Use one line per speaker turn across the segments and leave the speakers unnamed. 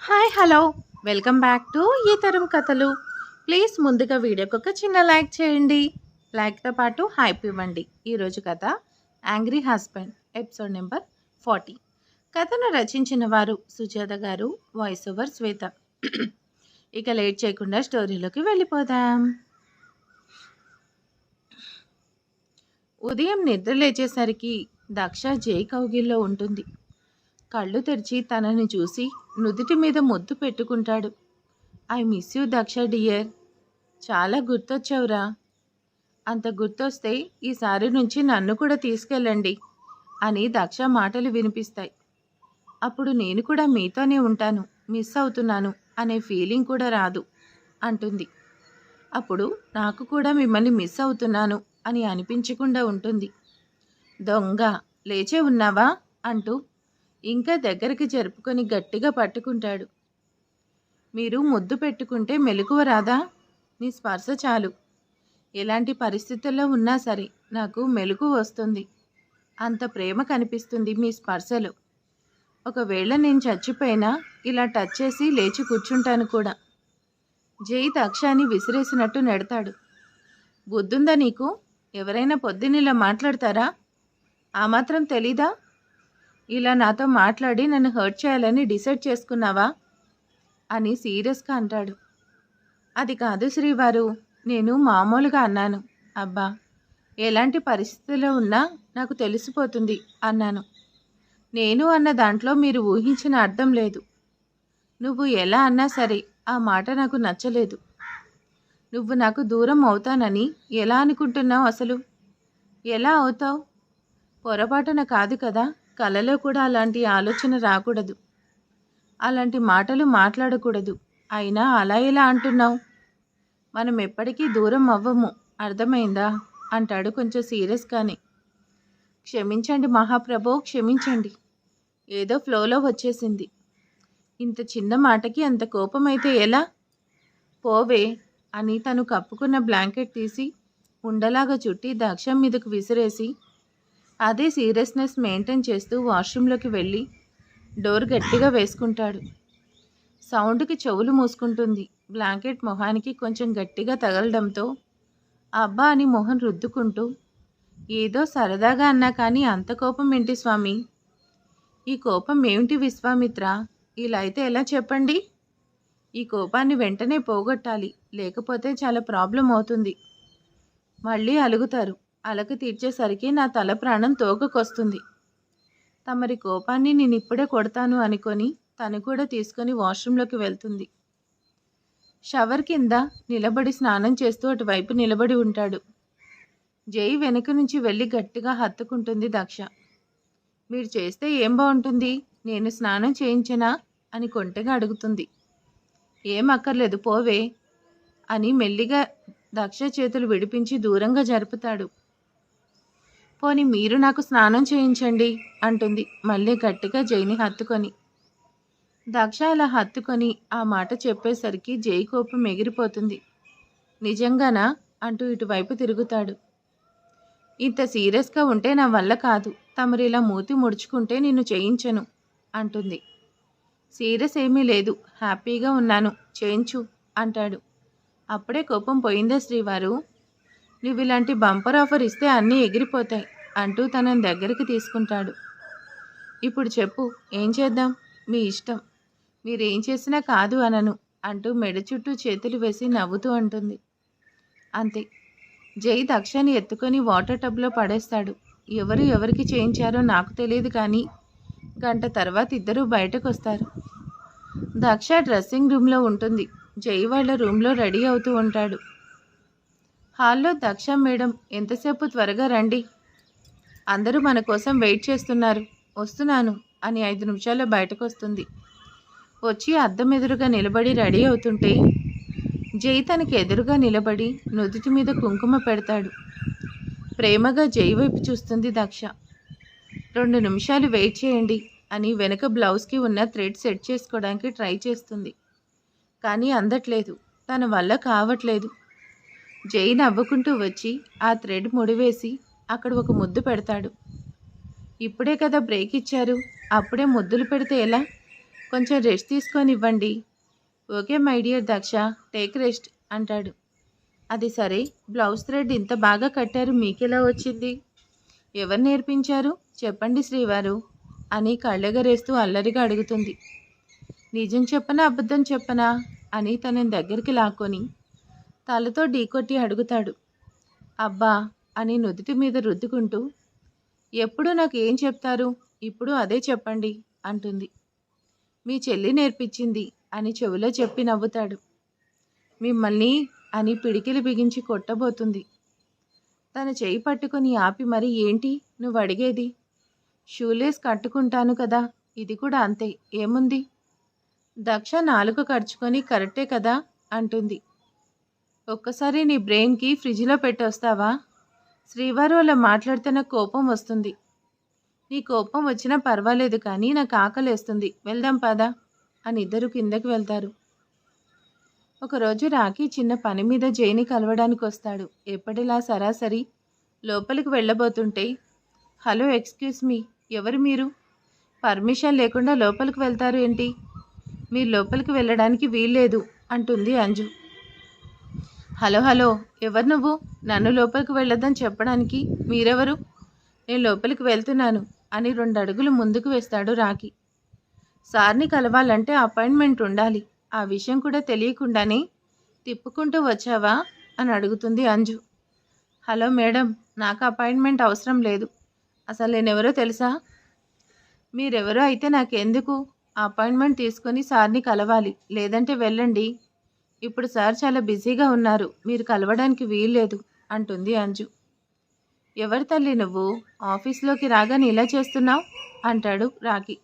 Hi hello welcome back to ఈ తరం కథలు. ప్లీజ్ ముందుగా వీడియోకి ఒక చిన్న లైక్ చేయండి. లైక్తో పాటు హైప్ ఇవ్వండి. ఈరోజు కథ యాంగ్రీ హస్బెండ్ ఎపిసోడ్ నెంబర్ 40. కథను రచించిన వారు సుజాత గారు, వాయిస్ ఓవర్ శ్వేత. ఇక లేట్ చేయకుండా స్టోరీలోకి వెళ్ళిపోదాం. ఉదయం నిద్ర లేచేసరికి దక్ష జై కౌగిల్లో ఉంటుంది. కళ్ళు తెరిచి తనని చూసి నుదుటి మీద ముద్దు పెట్టుకుంటాడు. I miss you Daksha dear, చాలా గుర్తొచ్చావురా. అంత గుర్తొస్తే ఈసారి నుంచి నన్ను కూడా తీసుకెళ్ళండి అని దక్ష మాటలు వినిపిస్తాయి. అప్పుడు నేను కూడా మీతోనే ఉంటాను, మిస్ అవుతున్నాను అనే ఫీలింగ్ కూడా రాదు అంటుంది. అప్పుడు నాకు కూడా మిమ్మల్ని మిస్ అవుతున్నాను అని అనిపించకుండా ఉంటుంది. దొంగ, లేచే ఉన్నావా అంటూ ఇంకా దగ్గరికి జరుపుకొని గట్టిగా పట్టుకుంటాడు. మీరు ముద్దు పెట్టుకుంటే మెలకువ రాదా? నీ స్పర్శ చాలు, ఎలాంటి పరిస్థితుల్లో ఉన్నా సరే నాకు మెలకువ వస్తుంది. అంత ప్రేమ కనిపిస్తుంది మీ స్పర్శలో. ఒకవేళ నేను చచ్చిపోయినా ఇలా టచ్ చేసి లేచి కూర్చుంటాను కూడా. జై దక్షాని విసిరేసినట్టు నెడతాడు. బుద్ధుందా నీకు? ఎవరైనా పొద్దున్నిలా మాట్లాడతారా? ఆ మాత్రం తెలీదా? ఇలా నాతో మాట్లాడి నన్ను హర్ట్ చేయాలని డిసైడ్ చేసుకున్నావా అని సీరియస్గా అంటాడు. అది కాదు శ్రీవారు, నేను మామూలుగా అన్నాను. అబ్బా, ఎలాంటి పరిస్థితిలో ఉన్నా నాకు తెలిసిపోతుంది అన్నాను. నేను అన్న దాంట్లో మీరు ఊహించిన అర్థం లేదు. నువ్వు ఎలా అన్నా సరే ఆ మాట నాకు నచ్చలేదు. నువ్వు నాకు దూరం అవుతానని ఎలా అనుకుంటున్నావు? అసలు ఎలా అవుతావు? పొరపాటున కాదు కదా. కలలో కూడా అలాంటి ఆలోచన రాకూడదు, అలాంటి మాటలు మాట్లాడకూడదు. అయినా అలా ఎలా అంటున్నావు? మనం ఎప్పటికీ దూరం అవ్వము, అర్థమైందా అంటాడు కొంచెం సీరియస్గానే. క్షమించండి మహాప్రభో, క్షమించండి. ఏదో ఫ్లోలో వచ్చేసింది. ఇంత చిన్న మాటకి అంత కోపమైతే ఎలా? పోవే అని తను కప్పుకున్న బ్లాంకెట్ తీసి ఉండలాగా చుట్టి దక్షం మీదకు విసిరేసి అదే సీరియస్నెస్ మెయింటైన్ చేస్తూ వాష్రూమ్లోకి వెళ్ళి డోర్ గట్టిగా వేసుకుంటాడు. సౌండ్కి చెవులు మూసుకుంటుంది. బ్లాంకెట్ మొహానికి కొంచెం గట్టిగా తగలడంతో అబ్బా అని మొహం రుద్దుకుంటూ, ఏదో సరదాగా అన్నా కానీ అంత కోపం ఏంటి స్వామి? ఈ కోపం ఏమిటి విశ్వామిత్ర? ఇలా అయితే ఎలా చెప్పండి? ఈ కోపాన్ని వెంటనే పోగొట్టాలి, లేకపోతే చాలా ప్రాబ్లం అవుతుంది. మళ్ళీ అలుగుతారు. అలక తీర్చేసరికి నా తల ప్రాణం తోకకొస్తుంది. తమరి కోపాన్ని నేను ఇప్పుడే కొడతాను అనుకొని తను కూడా తీసుకొని వాష్రూమ్లోకి వెళ్తుంది. షవర్ కింద నిలబడి స్నానం చేస్తూ అటువైపు నిలబడి ఉంటాడు. జై వెనుక నుంచి వెళ్ళి గట్టిగా హత్తుకుంటుంది దక్ష. మీరు చేస్తే ఏం బాగుంటుంది? నేను స్నానం చేయించనా అని కొంటెగా అడుగుతుంది. ఏం అక్కర్లేదు, పోవే అని మెల్లిగా దక్ష చేతులు విడిపించి దూరంగా జరుపుతాడు. పోని మీరు నాకు స్నానం చేయించండి అంటుంది మళ్ళీ గట్టిగా జైని హత్తుకొని. దక్ష అలా హత్తుకొని ఆ మాట చెప్పేసరికి జై కోపం ఎగిరిపోతుంది. నిజంగానా అంటూ ఇటువైపు తిరుగుతాడు. ఇంత సీరియస్గా ఉంటే నా వల్ల కాదు. తమరిలా మూతి ముడుచుకుంటే నిన్ను చేయించను అంటుంది. సీరియస్ ఏమీ లేదు, హ్యాపీగా ఉన్నాను, చేయించు అంటాడు. అప్పుడే కోపం పోయిందా శ్రీవారు? నువ్వు ఇలాంటి బంపర్ ఆఫర్ ఇస్తే అన్నీ ఎగిరిపోతాయి అంటూ తనని దగ్గరికి తీసుకుంటాడు. ఇప్పుడు చెప్పు, ఏం చేద్దాం? మీ ఇష్టం, మీరేం చేసినా కాదు అనను అంటూ మెడ చుట్టూ చేతులు వేసి నవ్వుతూ అంటుంది. అంతే. జై దక్షని ఎత్తుకొని వాటర్ టబ్లో పడేస్తాడు. ఎవరికి చేయించారో నాకు తెలియదు, కానీ గంట తర్వాత ఇద్దరూ బయటకు వస్తారు. దక్ష డ్రెస్సింగ్ రూమ్లో ఉంటుంది. జై వాళ్ళ రూమ్లో రెడీ అవుతూ ఉంటాడు. హాల్లో దక్ష మేడం, ఎంతసేపు, త్వరగా రండి, అందరూ మన కోసం వెయిట్ చేస్తున్నారు, వస్తున్నాను అని 5 నిమిషాల్లో బయటకు వస్తుంది. వచ్చి అద్దం ఎదురుగా నిలబడి రెడీ అవుతుంటే జై తనకి ఎదురుగా నిలబడి నుదుటి మీద కుంకుమ పెడతాడు. ప్రేమగా జై వైపు చూస్తుంది దక్ష. 2 నిమిషాలు వెయిట్ చేయండి అని వెనక బ్లౌజ్కి ఉన్న థ్రెడ్ సెట్ చేసుకోవడానికి ట్రై చేస్తుంది. కానీ అందట్లేదు, తన వల్ల కావట్లేదు. జై నవ్వుకుంటూ వచ్చి ఆ థ్రెడ్ ముడివేసి అక్కడ ఒక ముద్దు పెడతాడు. ఇప్పుడే కదా బ్రేక్ ఇచ్చారు, అప్పుడే ముద్దులు పెడితే ఎలా? కొంచెం రెస్ట్ తీసుకొని ఇవ్వండి. Okay my dear Daksha, take rest అంటాడు. అది సరే, బ్లౌజ్ థ్రెడ్ ఇంత బాగా కట్టారు, మీకెలా వచ్చింది? ఎవరు నేర్పించారు చెప్పండి శ్రీవారు అని కళ్ళెగరేస్తూ అల్లరిగా అడుగుతుంది. నిజం చెప్పనా అబద్ధం చెప్పనా అని తనని దగ్గరికి లాక్కొని తలతో ఢీకొట్టి అడుగుతాడు. అబ్బా అని నుదుటి మీద రుద్దుకుంటూ, ఎప్పుడు నాకు ఏం చెప్తారు, ఇప్పుడు అదే చెప్పండి అంటుంది. మీ చెల్లి నేర్పించింది అని చెవిలో చెప్పి నవ్వుతాడు. మిమ్మల్ని అని పిడికిలి బిగించి కొట్టబోతుంది. తన చేయి పట్టుకొని ఆపి, మరి ఏంటి నువ్వు అడిగేది? షూలేస్ కట్టుకుంటాను కదా, ఇది కూడా అంతే, ఏముంది? దక్ష నాలుక ఖర్చుకొని కరెక్టే కదా అంటుంది. ఒక్కసారి నీ బ్రెయిన్కి ఫ్రిడ్జ్లో పెట్టొస్తావా? శ్రీవారు అలా మాట్లాడితే నాకు కోపం వస్తుంది. నీ కోపం వచ్చినా పర్వాలేదు, కానీ నాకు ఆకలేస్తుంది, వెళ్దాం పదా అని ఇద్దరు కిందకి వెళ్తారు. ఒకరోజు రాఖీ చిన్న పని మీద జైని కలవడానికి వస్తాడు. ఎప్పటిలా సరాసరి లోపలికి వెళ్ళబోతుంటే, హలో ఎక్స్క్యూజ్ మీ, ఎవరు మీరు? పర్మిషన్ లేకుండా లోపలికి వెళ్తారు ఏంటి? మీరు లోపలికి వెళ్ళడానికి వీల్లేదు అంటుంది అంజు. హలో హలో, ఎవరు నువ్వు? నన్ను లోపలికి వెళ్ళొద్దని చెప్పడానికి మీరెవరు? నేను లోపలికి వెళ్తున్నాను అని 2 అడుగులు ముందుకు వేస్తాడు రాఖీ. సార్ని కలవాలంటే అపాయింట్మెంట్ ఉండాలి, ఆ విషయం కూడా తెలియకుండానే తిప్పుకుంటూ వచ్చావా అని అడుగుతుంది అంజు. హలో మేడం, నాకు అపాయింట్మెంట్ అవసరం లేదు, అసలు నేనెవరో తెలుసా? మీరెవరో అయితే నాకెందుకు? అపాయింట్మెంట్ తీసుకొని సార్ని కలవాలి, లేదంటే వెళ్ళండి. ఇప్పుడు సార్ చాలా బిజీగా ఉన్నారు, మీరు కలవడానికి వీల్లేదు అంటుంది అంజు. ఎవరి తల్లి నువ్వు? ఆఫీస్లోకి రాగానే ఇలా చేస్తున్నావు అంటాడు రాఖీ.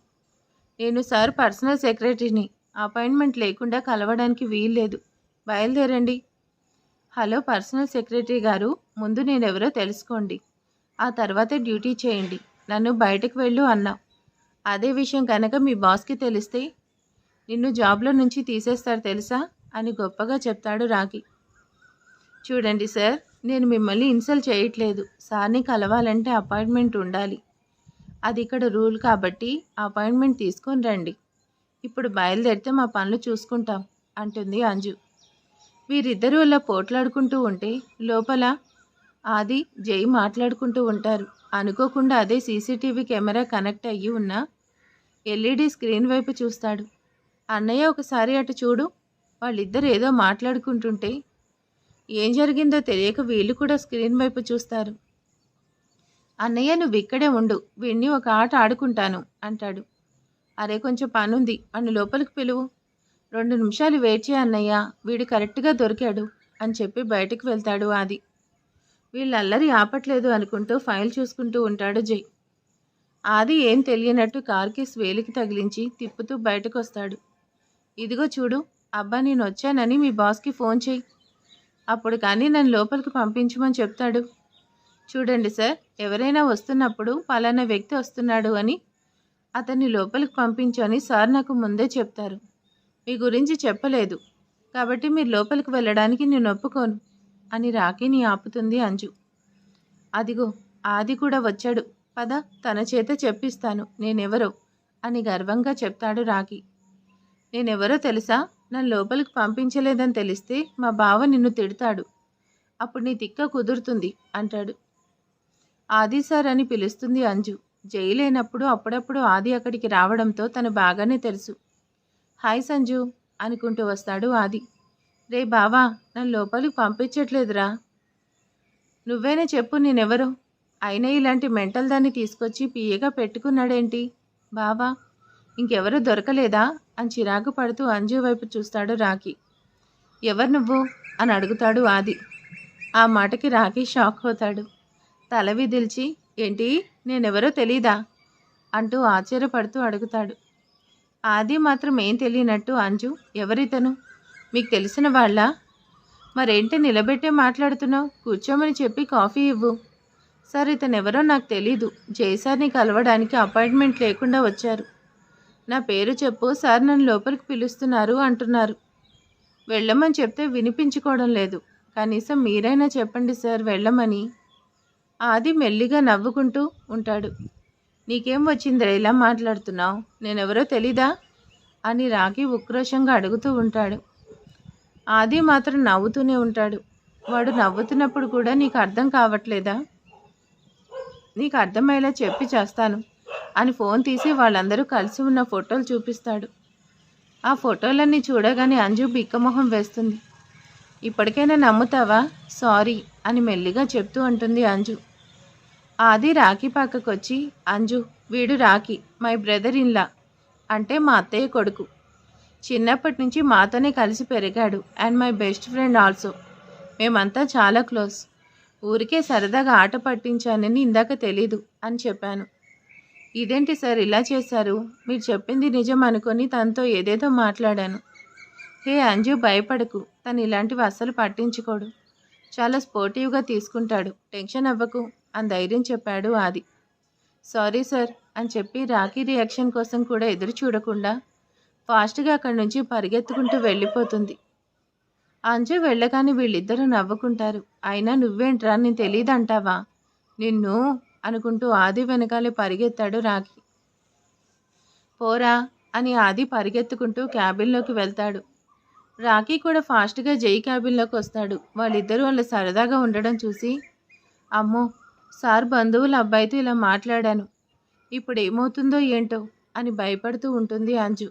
నేను సార్ పర్సనల్ సెక్రటరీని, అపాయింట్మెంట్ లేకుండా కలవడానికి వీల్లేదు, బయలుదేరండి. హలో పర్సనల్ సెక్రటరీ గారు, ముందు నేనెవరో తెలుసుకోండి, ఆ తర్వాతే డ్యూటీ చేయండి. నన్ను బయటకు వెళ్ళు అన్నావు. అదే విషయం కనుక మీ బాస్కి తెలిస్తే నిన్ను జాబ్లో నుంచి తీసేస్తారు తెలుసా అని గొప్పగా చెప్తాడు రాఖీ. చూడండి సార్, నేను మిమ్మల్ని ఇన్సల్ట్ చేయట్లేదు, సార్ని కలవాలంటే అపాయింట్మెంట్ ఉండాలి, అది ఇక్కడ రూల్, కాబట్టి అపాయింట్మెంట్ తీసుకొని రండి. ఇప్పుడు బయలుదేరితే మా పనులు చూసుకుంటాం అంటుంది అంజు. వీరిద్దరూ అలా పోట్లాడుకుంటూ ఉంటే లోపల ఆది జై మాట్లాడుకుంటూ ఉంటారు. అనుకోకుండా అదే సీసీటీవీ కెమెరా కనెక్ట్ అయ్యి ఉన్న ఎల్ఈడి స్క్రీన్ వైపు చూస్తాడు. అన్నయ్య ఒకసారి అటు చూడు, వాళ్ళిద్దరు ఏదో మాట్లాడుకుంటుంటే ఏం జరిగిందో తెలియక వీళ్ళు కూడా స్క్రీన్ వైపు చూస్తారు. అన్నయ్య నువ్వు ఇక్కడే ఉండు, వీడిని ఒక ఆట ఆడుకుంటాను అంటాడు. అరే కొంచెం పనుంది, వాడిని లోపలికి పిలువు. 2 నిమిషాలు వెయిట్ చేయ అన్నయ్య, వీడు కరెక్ట్గా దొరికాడు అని చెప్పి బయటకు వెళ్తాడు ఆది. వీళ్ళు అల్లరి ఆపట్లేదు అనుకుంటూ ఫైల్ చూసుకుంటూ ఉంటాడు జై. ఆది ఏం తెలియనట్టు కార్కి స్వేలికి తగిలించి తిప్పుతూ బయటకు వస్తాడు. ఇదిగో చూడు, అబ్బా నేను వచ్చానని మీ బాస్కి ఫోన్ చేయి, అప్పుడు కానీ నన్ను లోపలికి పంపించమని చెప్తాడు. చూడండి సార్, ఎవరైనా వస్తున్నప్పుడు పలానా వ్యక్తి వస్తున్నాడు అని అతన్ని లోపలికి పంపించని సార్ నాకు ముందే చెప్తారు. మీ గురించి చెప్పలేదు, కాబట్టి మీరు లోపలికి వెళ్ళడానికి నేను ఒప్పుకోను అని రాఖీని ఆపుతుంది అంజు. అదిగో ఆది కూడా వచ్చాడు, పద తన చేత చెప్పిస్తాను నేనెవరో అని గర్వంగా చెప్తాడు రాఖీ. నేనెవరో తెలుసా? నన్ను లోపలికి పంపించలేదని తెలిస్తే మా బావ నిన్ను తిడతాడు, అప్పుడు నీ తిక్క కుదురుతుంది అంటాడు. ఆది సార్ అని పిలుస్తుంది అంజు. జై లేనప్పుడు అప్పుడప్పుడు ఆది అక్కడికి రావడంతో తను బాగానే తెలుసు. హాయ్ సంజు అనుకుంటూ వస్తాడు ఆది. రే బావా, నన్ను లోపలికి పంపించట్లేదురా, నువ్వేనే చెప్పు నేనెవరో. అయినా ఇలాంటి మెంటల్ దాన్ని తీసుకొచ్చి పియ్యగా పెట్టుకున్నాడేంటి బావా? ఇంకెవరూ దొరకలేదా అని చిరాకు పడుతూ అంజు వైపు చూస్తాడు రాఖీ. ఎవరు నువ్వు అని అడుగుతాడు ఆది. ఆ మాటకి రాఖీ షాక్ అవుతాడు. తల విదిల్చి, ఏంటి నేనెవరో తెలీదా అంటూ ఆశ్చర్యపడుతూ అడుగుతాడు. ఆది మాత్రం ఏం తెలియనట్టు అంజు, ఎవరితను? మీకు తెలిసిన వాళ్ళ? మరేంటి నిలబెట్టే మాట్లాడుతున్నావు? కూర్చోమని చెప్పి కాఫీ ఇవ్వు. సార్ ఇతను ఎవరో నాకు తెలీదు, జయసార్ని కలవడానికి అపాయింట్మెంట్ లేకుండా వచ్చారు. నా పేరు చెప్పు, సార్ నన్ను లోపలికి పిలుస్తున్నారు అంటున్నారు. వెళ్ళమని చెప్తే వినిపించుకోవడం లేదు, కనీసం మీరైనా చెప్పండి సార్ వెళ్ళమని. ఆది మెల్లిగా నవ్వుకుంటూ ఉంటాడు. నీకేం వచ్చిందిరా ఇలా మాట్లాడుతున్నావు? నేనెవరో తెలీదా? అని రాఖీ ఉక్రోషంగా అడుగుతూ ఉంటాడు. ఆది మాత్రం నవ్వుతూనే ఉంటాడు. వాడు నవ్వుతున్నప్పుడు కూడా నీకు అర్థం కావట్లేదా? నీకు అర్థమయ్యేలా చెప్పి చేస్తాను అని ఫోన్ తీసి వాళ్ళందరూ కలిసి ఉన్న ఫోటోలు చూపిస్తాడు. ఆ ఫోటోలన్నీ చూడగానే అంజు బిక్కమొహం వేస్తుంది. ఇప్పటికైనా నమ్ముతావా? సారీ అని మెల్లిగా చెప్తూ అంటుంది అంజు. ఆది రాఖీ పక్కకొచ్చి, అంజు, వీడు రాఖీ, మై బ్రదర్ ఇన్లా, అంటే మా అత్తయ్య కొడుకు. చిన్నప్పటి నుంచి మాతోనే కలిసి పెరిగాడు and my best friend also. మేమంతా చాలా క్లోజ్. ఊరికే సరదాగా ఆట పట్టించానని ఇందాక తెలీదు అని చెప్పాను. ఇదేంటి సార్ ఇలా చేశారు? మీరు చెప్పింది నిజం అనుకొని తనతో ఏదేదో మాట్లాడాను. హే అంజు, భయపడకు. తను ఇలాంటివి అస్సలు పట్టించుకోడు. చాలా స్పోర్టివ్గా తీసుకుంటాడు. టెన్షన్ అవ్వకు అని ధైర్యం చెప్పాడు ఆది. సారీ సార్ అని చెప్పి రాఖీ రియాక్షన్ కోసం కూడా ఎదురు చూడకుండా ఫాస్ట్గా అక్కడి నుంచి పరిగెత్తుకుంటూ వెళ్ళిపోతుంది. అంజు వెళ్ళగానే వీళ్ళిద్దరూ నవ్వుకుంటారు. అయినా నువ్వేంట్రా, నేను తెలీదంటావా? నిన్ను అనుకుంటూ ఆది వెనకాలే పరిగెత్తాడు రాఖీ. పోరా అని ఆది పరిగెత్తుకుంటూ క్యాబిన్లోకి వెళ్తాడు. రాఖీ కూడా ఫాస్ట్గా జై క్యాబిన్లోకి వస్తాడు. వాళ్ళిద్దరూ వాళ్ళ సరదాగా ఉండడం చూసి, అమ్మో, సార్ బంధువుల అబ్బాయితో ఇలా మాట్లాడాను, ఇప్పుడు ఏమవుతుందో ఏంటో అని భయపడుతూ ఉంటుంది అంజు.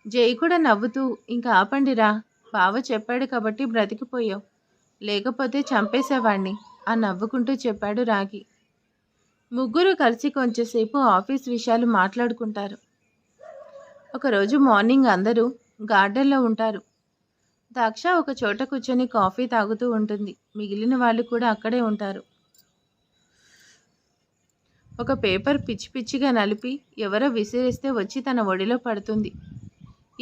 జై కూడా నవ్వుతూ, ఇంకా ఆపండిరా, బావ చెప్పాడు కాబట్టి బ్రతికిపోయావు, లేకపోతే చంపేసేవాణ్ణి అని నవ్వుకుంటూ చెప్పాడు రాఖీ. ముగ్గురు కలిసి కొంచెంసేపు ఆఫీస్ విషయాలు మాట్లాడుకుంటారు. ఒకరోజు మార్నింగ్ అందరూ గార్డెన్లో ఉంటారు. దక్ష ఒక చోట కూర్చొని కాఫీ తాగుతూ ఉంటుంది. మిగిలిన వాళ్ళు కూడా అక్కడే ఉంటారు. ఒక పేపర్ పిచ్చి పిచ్చిగా నలిపి ఎవరో విసిరేస్తే వచ్చి తన ఒడిలో పడుతుంది.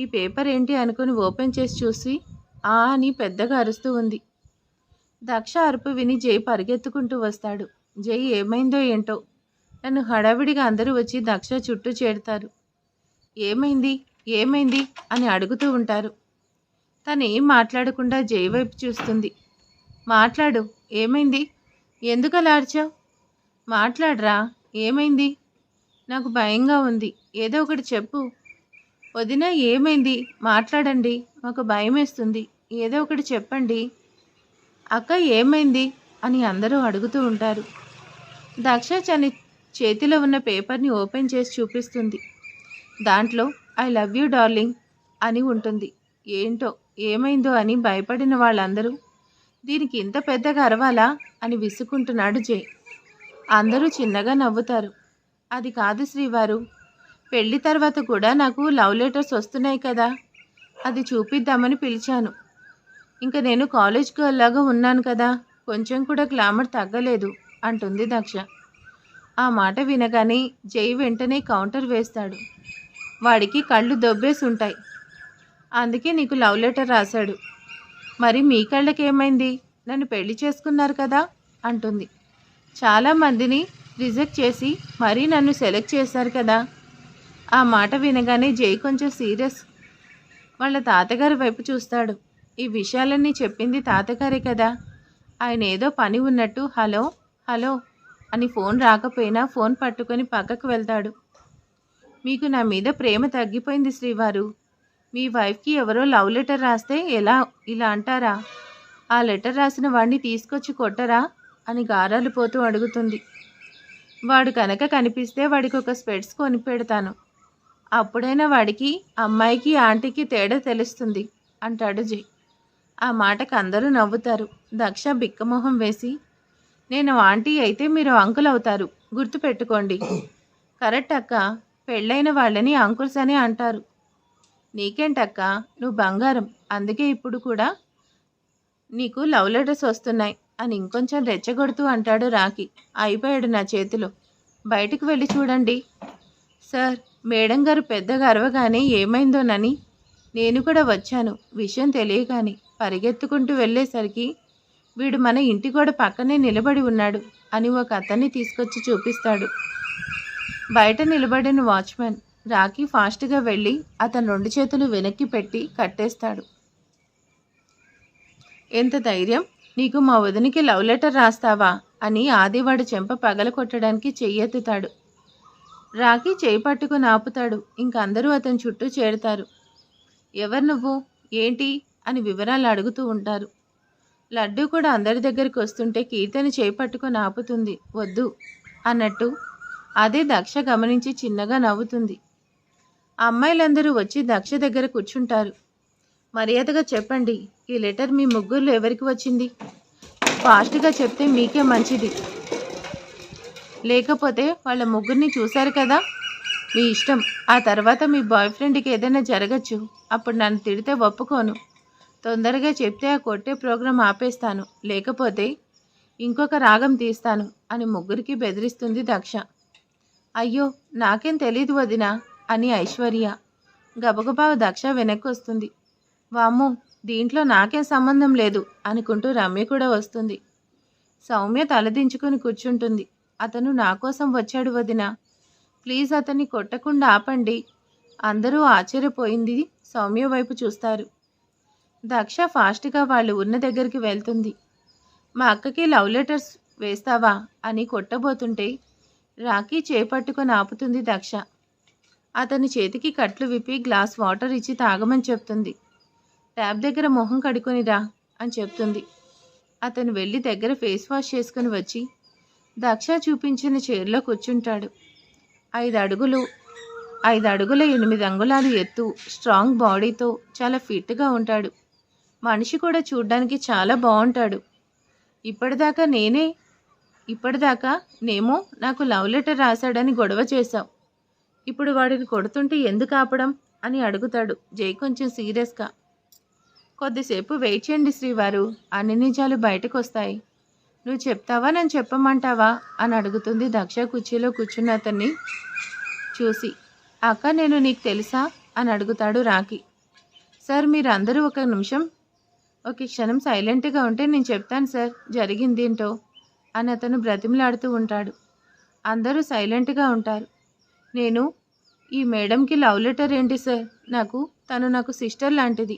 ఈ పేపర్ ఏంటి అనుకుని ఓపెన్ చేసి చూసి ఆ అని పెద్దగా అరుస్తూ ఉంది. దక్ష అరుపు విని జై పరిగెత్తుకుంటూ వస్తాడు. జై ఏమైందో ఏంటో, నన్ను హడావిడిగా అందరూ వచ్చి దక్ష చుట్టూ చేరుతారు. ఏమైంది ఏమైంది అని అడుగుతూ ఉంటారు. తను ఏం మాట్లాడకుండా జై వైపు చూస్తుంది. మాట్లాడు, ఏమైంది? ఎందుకు అలా అరిచావు? మాట్లాడరా, ఏమైంది? నాకు భయంగా ఉంది, ఏదో ఒకటి చెప్పు. వదినా, ఏమైంది? మాట్లాడండి, మాకు భయం వేస్తుంది, ఏదో ఒకటి చెప్పండి. అక్క, ఏమైంది అని అందరూ అడుగుతూ ఉంటారు. దక్ష తన చేతిలో ఉన్న పేపర్ని ఓపెన్ చేసి చూపిస్తుంది. దాంట్లో ఐ లవ్ యూ డార్లింగ్ అని ఉంటుంది. ఏంటో ఏమైందో అని భయపడిన వాళ్ళందరూ దీనికి ఇంత పెద్దగా అరవాలా అని విసుక్కుంటున్నాడు జై. అందరూ చిన్నగా నవ్వుతారు. అది కాదు శ్రీవారు, పెళ్లి తర్వాత కూడా నాకు లవ్ లెటర్స్ వస్తున్నాయి కదా, అది చూపిద్దామని పిలిచాను. ఇంకా నేను కాలేజ్ గర్ల్ లాగా ఉన్నాను కదా, కొంచెం కూడా గ్లామర్ తగ్గలేదు అంటుంది దక్ష. ఆ మాట వినగానే జై వెంటనే కౌంటర్ వేస్తాడు. వాడికి కళ్ళు దొబ్బేసి ఉంటాయి, అందుకే నీకు లవ్ లెటర్ రాశాడు. మరి మీ కళ్ళకేమైంది? నన్ను పెళ్లి చేసుకున్నారు కదా అంటుంది. చాలామందిని రిజెక్ట్ చేసి మరీ నన్ను సెలెక్ట్ చేశారు కదా. ఆ మాట వినగానే జై కొంచెం సీరియస్. వాళ్ళ తాతగారి వైపు చూస్తాడు. ఈ విషయాలన్నీ చెప్పింది తాతగారే కదా. ఆయన ఏదో పని ఉన్నట్టు హలో హలో అని ఫోన్ రాకపోయినా ఫోన్ పట్టుకొని పక్కకు వెళ్తాడు. మీకు నా మీద ప్రేమ తగ్గిపోయింది శ్రీవారు. మీ వైఫ్కి ఎవరో లవ్ లెటర్ రాస్తే ఎలా ఇలా అంటారా? ఆ లెటర్ రాసిన వాడిని తీసుకొచ్చి కొట్టరా అని గారాలు పోతూ అడుగుతుంది. వాడు కనుక కనిపిస్తే వాడికి ఒక స్పెట్స్ కొనిపెడతాను, అప్పుడైనా వాడికి అమ్మాయికి ఆంటీకి తేడా తెలుస్తుంది అంటాడు జై. ఆ మాటకు అందరూ నవ్వుతారు. దక్ష బిక్కమొహం వేసి, నేను ఆంటీ అయితే మీరు అంకుల్ అవుతారు, గుర్తుపెట్టుకోండి. కరెక్ట్ అక్క, పెళ్ళైన వాళ్ళని అంకుల్స్ అని అంటారు. నీకేంటక్క, నువ్వు బంగారం, అందుకే ఇప్పుడు కూడా నీకు లవ్ లెటర్స్ వస్తున్నాయి అని ఇంకొంచెం రెచ్చగొడుతూ అంటాడు రాఖీ. అయిపోయాడు నా చేతిలో, బయటికి వెళ్ళి చూడండి. సార్, మేడం గారు పెద్దగా అరవగానే ఏమైందోనని నేను కూడా వచ్చాను, విషయం తెలియగాని పరిగెత్తుకుంటూ వెళ్ళేసరికి వీడు మన ఇంటి గోడ పక్కనే నిలబడి ఉన్నాడు అని ఒక అతన్ని తీసుకొచ్చి చూపిస్తాడు. బయట నిలబడిన వాచ్మెన్ రాఖీ ఫాస్ట్గా వెళ్ళి అతను 2 చేతులు వెనక్కి పెట్టి కట్టేస్తాడు. ఎంత ధైర్యం నీకు, మా వదినికి లవ్ లెటర్ రాస్తావా అని ఆదివాడు చెంప పగల కొట్టడానికి చెయ్యెత్తుతాడు. రాకీ చేయి పట్టుకుని ఆపుతాడు. ఇంకందరూ అతని చుట్టూ చేరుతారు. ఎవరు నువ్వు, ఏంటి అని వివరాలు అడుగుతూ ఉంటారు. లడ్డు కూడా అందరి దగ్గరికి వస్తుంటే కీర్తని చేయి పట్టుకొని ఆపుతుంది. వద్దు అన్నట్టు. అదే దక్ష గమనించి చిన్నగా నవ్వుతుంది. అమ్మాయిలందరూ వచ్చి దక్ష దగ్గర కూర్చుంటారు. మర్యాదగా చెప్పండి, ఈ లెటర్ మీ ముగ్గురులో ఎవరికి వచ్చింది? ఫాస్ట్గా చెప్తే మీకే మంచిది. లేకపోతే వాళ్ళ ముగ్గురిని చూశారు కదా, మీ ఇష్టం. ఆ తర్వాత మీ బాయ్ ఫ్రెండ్కి ఏదైనా జరగచ్చు. అప్పుడు నన్ను తిడితే ఒప్పుకోను. తొందరగా చెప్తే ఆ కొట్టే ప్రోగ్రాం ఆపేస్తాను, లేకపోతే ఇంకొక రాగం తీస్తాను అని ముగ్గురికి బెదిరిస్తుంది దక్ష. అయ్యో, నాకేం తెలీదు వదినా అని ఐశ్వర్య. గబగబా దక్ష వెనక్కి వస్తుంది. వామ్మో, దీంట్లో నాకేం సంబంధం లేదు అనుకుంటూ రమ్య కూడా వస్తుంది. సౌమ్య తలదించుకుని కూర్చుంటుంది. అతను నా కోసం వచ్చాడు వదినా, ప్లీజ్ అతన్ని కొట్టకుండా ఆపండి. అందరూ ఆశ్చర్యపోయింది సౌమ్య వైపు చూస్తారు. దక్ష ఫాస్ట్గా వాళ్ళు ఉన్న దగ్గరికి వెళ్తుంది. మా అక్కకి లవ్ లెటర్స్ వేస్తావా అని కొట్టబోతుంటే రాకీ చేపట్టుకొని ఆపుతుంది దక్ష. అతని చేతికి కట్లు విప్పి గ్లాస్ వాటర్ ఇచ్చి తాగమని చెప్తుంది. ట్యాబ్ దగ్గర మొహం కడుకొని రా అని చెప్తుంది. అతను వెళ్ళి దగ్గర ఫేస్ వాష్ చేసుకుని వచ్చి దక్ష చూపించిన చైర్లో కూర్చుంటాడు. 5 అడుగులు 8 అంగుళాలు ఎత్తు, స్ట్రాంగ్ బాడీతో చాలా ఫిట్గా ఉంటాడు. మనిషి కూడా చూడ్డానికి చాలా బాగుంటాడు. ఇప్పటిదాకా నేమో నాకు లవ్ లెటర్ రాశాడని గొడవ చేశావు. ఇప్పుడు వాడిని కొడుతుంటే ఎందుకు ఆపడం అని అడుగుతాడు జై కొంచెం సీరియస్గా. కొద్దిసేపు వెయిట్ చేయండి శ్రీవారు, అన్ని నిజాలు బయటకు వస్తాయి. నువ్వు చెప్తావా, నన్ను చెప్పమంటావా అని అడుగుతుంది దక్ష కుర్చీలో కూర్చున్న అతన్ని చూసి. అక్క, నేను నీకు తెలుసా అని అడుగుతాడు రాకీ. సార్, మీరు అందరూ ఒక క్షణం సైలెంట్గా ఉంటే నేను చెప్తాను సార్ జరిగిందేంటో అని అతను బ్రతిమలాడుతూ ఉంటాడు. అందరూ సైలెంట్గా ఉంటారు. నేను ఈ మేడంకి లవ్ లెటర్ ఏంటి సార్, తను నాకు సిస్టర్ లాంటిది.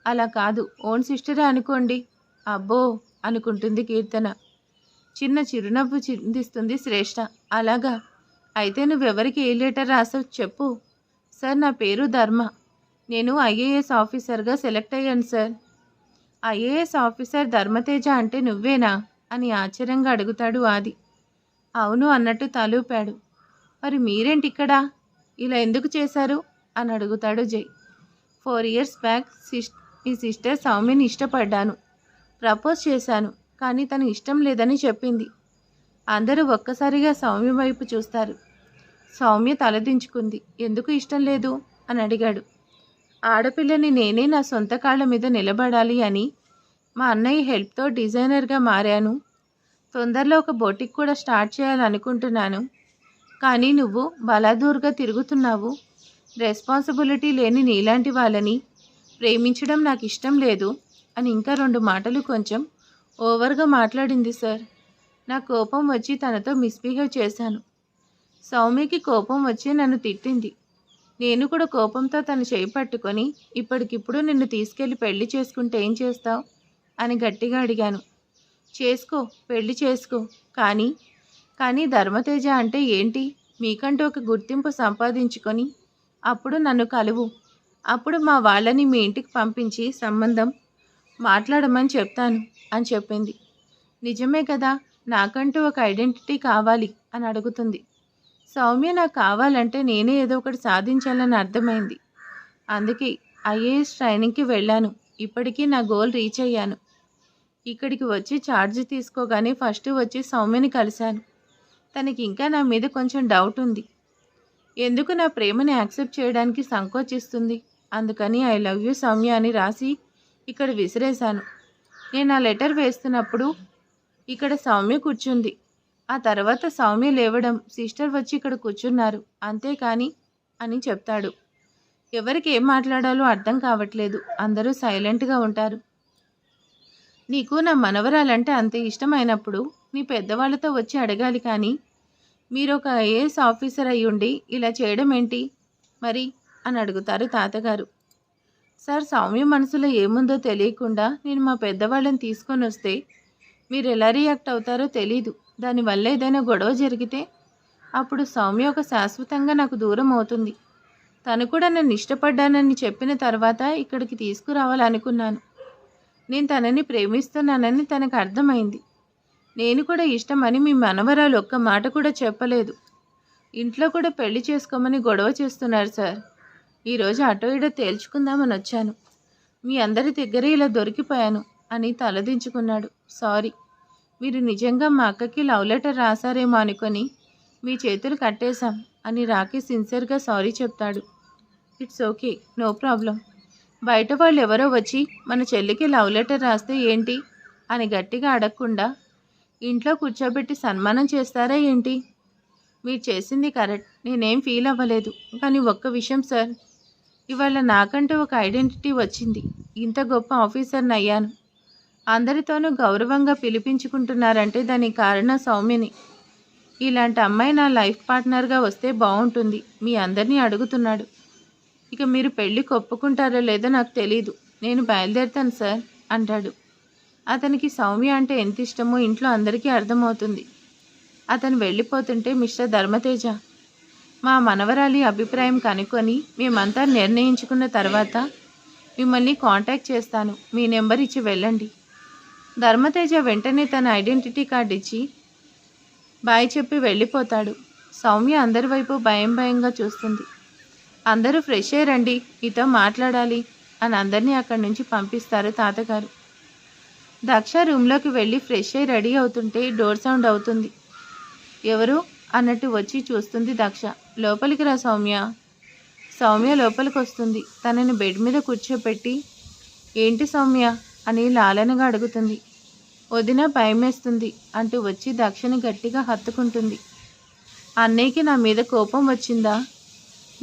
అలా కాదు, ఓన్ సిస్టరే అనుకోండి. అబ్బో అనుకుంటుంది కీర్తన. చిన్న చిరునవ్వు చిందిస్తుంది శ్రేష్ఠ. అలాగా, అయితే నువ్వెవరికి ఏ లెటర్ రాసావు చెప్పు. సార్, నా పేరు ధర్మ. నేను ఐఏఎస్ ఆఫీసర్గా సెలెక్ట్ అయ్యాను సార్. ఐఏఎస్ ఆఫీసర్ ధర్మతేజ అంటే నువ్వేనా అని ఆశ్చర్యంగా అడుగుతాడు ఆది. అవును అన్నట్టు తలూపాడు. మరి మీరేంటి ఇక్కడ, ఇలా ఎందుకు చేశారు అని అడుగుతాడు జై. 4 years బ్యాక్ మీ సిస్టర్ సౌమ్యని ఇష్టపడ్డాను. ప్రపోజ్ చేశాను, కానీ తను ఇష్టం లేదని చెప్పింది. అందరూ ఒక్కసారిగా సౌమ్య వైపు చూస్తారు. సౌమ్య తలదించుకుంది. ఎందుకు ఇష్టం లేదు అని అడిగాడు. ఆడపిల్లని నేనే నా సొంత కాళ్ళ మీద నిలబడాలి అని మా అన్నయ్య హెల్ప్తో డిజైనర్గా మారాను. తొందరలో ఒక బొటిక్ కూడా స్టార్ట్ చేయాలనుకుంటున్నాను. కానీ నువ్వు బలాదూర్గా తిరుగుతున్నావు. రెస్పాన్సిబిలిటీ లేని నీలాంటి వాళ్ళని ప్రేమించడం నాకు ఇష్టం లేదు అని ఇంకా 2 మాటలు కొంచెం ఓవర్గా మాట్లాడింది సార్. నా కోపం వచ్చి తనతో మిస్బిహేవ్ చేశాను. సౌమ్యకి కోపం వచ్చి నన్ను తిట్టింది. నేను కూడా కోపంతో తను చేయి పట్టుకొని ఇప్పటికిప్పుడు నిన్ను తీసుకెళ్ళి పెళ్లి చేసుకుంటే ఏం చేస్తావు అని గట్టిగా అడిగాను. చేసుకో, పెళ్లి చేసుకో, కానీ ధర్మతేజ అంటే ఏంటి, మీకంటూ ఒక గుర్తింపు సంపాదించుకొని అప్పుడు నన్ను కలువు. అప్పుడు మా వాళ్ళని మీ ఇంటికి పంపించి సంబంధం మాట్లాడమని చెప్తాను అని చెప్పింది. నిజమే కదా, నాకంటూ ఒక ఐడెంటిటీ కావాలి అని అడుగుతుంది. సౌమ్య నాకు కావాలంటే నేనే ఏదో ఒకటి సాధించాలని అర్థమైంది. అందుకే ఐఏఎస్ ట్రైనింగ్కి వెళ్ళాను. ఇప్పటికీ నా గోల్ రీచ్ అయ్యాను. ఇక్కడికి వచ్చి ఛార్జ్ తీసుకోగానే ఫస్ట్ వచ్చి సౌమ్యని కలిశాను. తనకి ఇంకా నా మీద కొంచెం డౌట్ ఉంది. ఎందుకు నా ప్రేమని యాక్సెప్ట్ చేయడానికి సంకోచిస్తుంది. అందుకని ఐ లవ్ యూ సౌమ్య అని రాసి ఇక్కడ విసిరేశాను. నేను ఆ లెటర్ వేస్తున్నప్పుడు ఇక్కడ సౌమ్య కూర్చుంది. ఆ తర్వాత సౌమ్య లేవడం, సిస్టర్ వచ్చి ఇక్కడ కూర్చున్నారు, అంతేకాని అని చెప్తాడు. ఎవరికి ఏం మాట్లాడాలో అర్థం కావట్లేదు. అందరూ సైలెంట్గా ఉంటారు. నీకు నా మనవరాలంటే అంత ఇష్టమైనప్పుడు నీ పెద్దవాళ్ళతో వచ్చి అడగాలి, కానీ మీరు ఒక ఐఏఎస్ ఆఫీసర్ అయ్యుండి ఇలా చేయడం ఏంటి మరి అని అడుగుతారు తాతగారు. సార్, సౌమ్య మనసులో ఏముందో తెలియకుండా నేను మా పెద్దవాళ్ళని తీసుకొని వస్తే మీరు ఎలా రియాక్ట్ అవుతారో తెలీదు. దానివల్ల ఏదైనా గొడవ జరిగితే అప్పుడు సౌమ్య ఒక శాశ్వతంగా నాకు దూరం అవుతుంది. తను కూడా నన్ను ఇష్టపడ్డానని చెప్పిన తర్వాత ఇక్కడికి తీసుకురావాలనుకున్నాను. నేను తనని ప్రేమిస్తున్నానని తనకు అర్థమైంది. నేను కూడా ఇష్టమని మీ మనవరాలు ఒక్క మాట కూడా చెప్పలేదు. ఇంట్లో కూడా పెళ్లి చేసుకోమని గొడవ చేస్తున్నారు సార్. ఈరోజు అటో ఇటో తేల్చుకుందామని వచ్చాను. మీ అందరి దగ్గర ఇలా దొరికిపోయాను అని తలదించుకున్నాడు. సారీ, మీరు నిజంగా మా అక్కకి లవ్ లెటర్ రాశారేమో అనుకొని మీ చేతులు కట్టేశాం అని రాకేష్ సిన్సియర్గా సారీ చెప్తాడు. It's okay, no problem. బయట వాళ్ళు ఎవరో వచ్చి మన చెల్లికి లవ్ లెటర్ రాస్తే ఏంటి అని గట్టిగా అడగకుండా ఇంట్లో కూర్చోబెట్టి సన్మానం చేస్తారా ఏంటి? మీరు చేసింది కరెక్ట్, నేనేం ఫీల్ అవ్వలేదు. కానీ ఒక్క విషయం సార్, ఇవాళ నాకంటూ ఒక ఐడెంటిటీ వచ్చింది. ఇంత గొప్ప ఆఫీసర్ని అయ్యాను. అందరితోనూ గౌరవంగా పిలిపించుకుంటున్నారంటే దానికి కారణం సౌమ్యని. ఇలాంటి అమ్మాయి నా లైఫ్ పార్ట్నర్గా వస్తే బాగుంటుంది. మీ అందరినీ అడుగుతున్నాడు. ఇక మీరు పెళ్ళికి ఒప్పుకుంటారో లేదో నాకు తెలీదు. నేను బయలుదేరుతాను సార్ అంటాడు. అతనికి సౌమ్య అంటే ఎంత ఇష్టమో ఇంట్లో అందరికీ అర్థమవుతుంది. అతను వెళ్ళిపోతుంటే మిస్టర్ ధర్మతేజ, మా మనవరాలి అభిప్రాయం కనుక్కొని మేమంతా నిర్ణయించుకున్న తర్వాత మిమ్మల్ని కాంటాక్ట్ చేస్తాను. మీ నెంబర్ ఇచ్చి వెళ్ళండి. ధర్మతేజ వెంటనే తన ఐడెంటిటీ కార్డు ఇచ్చి బాయ్ చెప్పి వెళ్ళిపోతాడు. సౌమ్య అందరి వైపు భయంగా చూస్తుంది. అందరూ ఫ్రెష్ అయ్యారండి, మీతో మాట్లాడాలి అని అందరినీ అక్కడి నుంచి పంపిస్తారు తాతగారు. దక్ష రూమ్లోకి వెళ్ళి ఫ్రెష్ అయ్యి రెడీ అవుతుంటే డోర్ సౌండ్ అవుతుంది. ఎవరు అన్నట్టు వచ్చి చూస్తుంది దక్ష. లోపలికి రా సౌమ్య. సౌమ్య లోపలికి వస్తుంది. తనని బెడ్ మీద కూర్చోపెట్టి ఏంటి సౌమ్య అని లాలనగా అడుగుతుంది. వదిన భయమేస్తుంది అంటూ వచ్చి దక్షని గట్టిగా హత్తుకుంటుంది. అన్నయ్యకి నా మీద కోపం వచ్చిందా?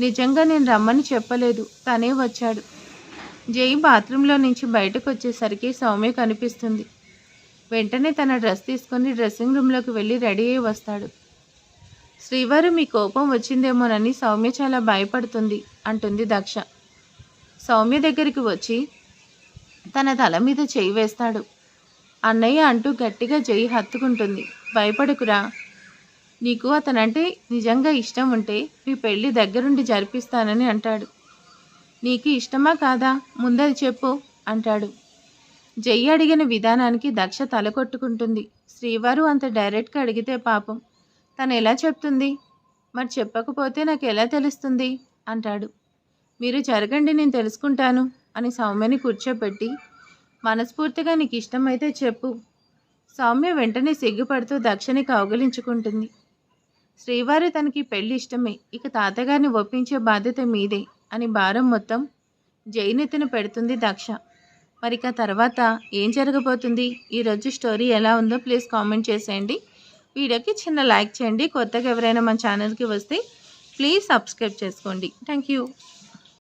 నిజంగా నేను రమ్మని చెప్పలేదు, తనే వచ్చాడు. జై బాత్రూంలో నుంచి బయటకు వచ్చేసరికి సౌమ్య కనిపిస్తుంది. వెంటనే తన డ్రెస్ తీసుకొని డ్రెస్సింగ్ రూమ్లోకి వెళ్ళి రెడీ అయి వస్తాడు. శ్రీవారు మీ కోపం వచ్చిందేమోనని సౌమ్య చాలా భయపడుతుంది అంటుంది దక్ష. సౌమ్య దగ్గరికి వచ్చి తన తల మీద చేయి వేస్తాడు. అన్నయ్య అంటూ గట్టిగా జై హత్తుకుంటుంది. భయపడకురా, నీకు అతనంటే నిజంగా ఇష్టం ఉంటే మీ పెళ్ళి దగ్గరుండి జరిపిస్తానని అంటాడు. నీకు ఇష్టమా కాదా ముందది చెప్పు అంటాడు. జై అడిగిన విధానానికి దక్ష తల కొట్టుకుంటుంది. శ్రీవారు అంత డైరెక్ట్గా అడిగితే పాపం తను ఎలా చెప్తుంది? మరి చెప్పకపోతే నాకు ఎలా తెలుస్తుంది అంటాడు. మీరు జరగండి, నేను తెలుసుకుంటాను అని సౌమ్యని కూర్చోపెట్టి మనస్ఫూర్తిగా నీకు ఇష్టమైతే చెప్పు. సౌమ్య వెంటనే సిగ్గుపడుతూ దక్షని కౌగిలించుకుంటుంది. శ్రీవారు తనకి పెళ్లి ఇష్టమే, ఇక తాతగారిని ఒప్పించే బాధ్యత మీదే అని భారం మొత్తం జైనెత్తిన పెడుతుంది దక్ష. మరిక తర్వాత ఏం జరగబోతుంది? ఈరోజు స్టోరీ ఎలా ఉందో ప్లీజ్ కామెంట్ చేసేయండి. వీడియోకి చిన్న లైక్ చేయండి. కొత్తగా ఎవరైనా మన ఛానల్కి వస్తే ప్లీజ్ సబ్స్క్రైబ్ చేసుకోండి. Thank you.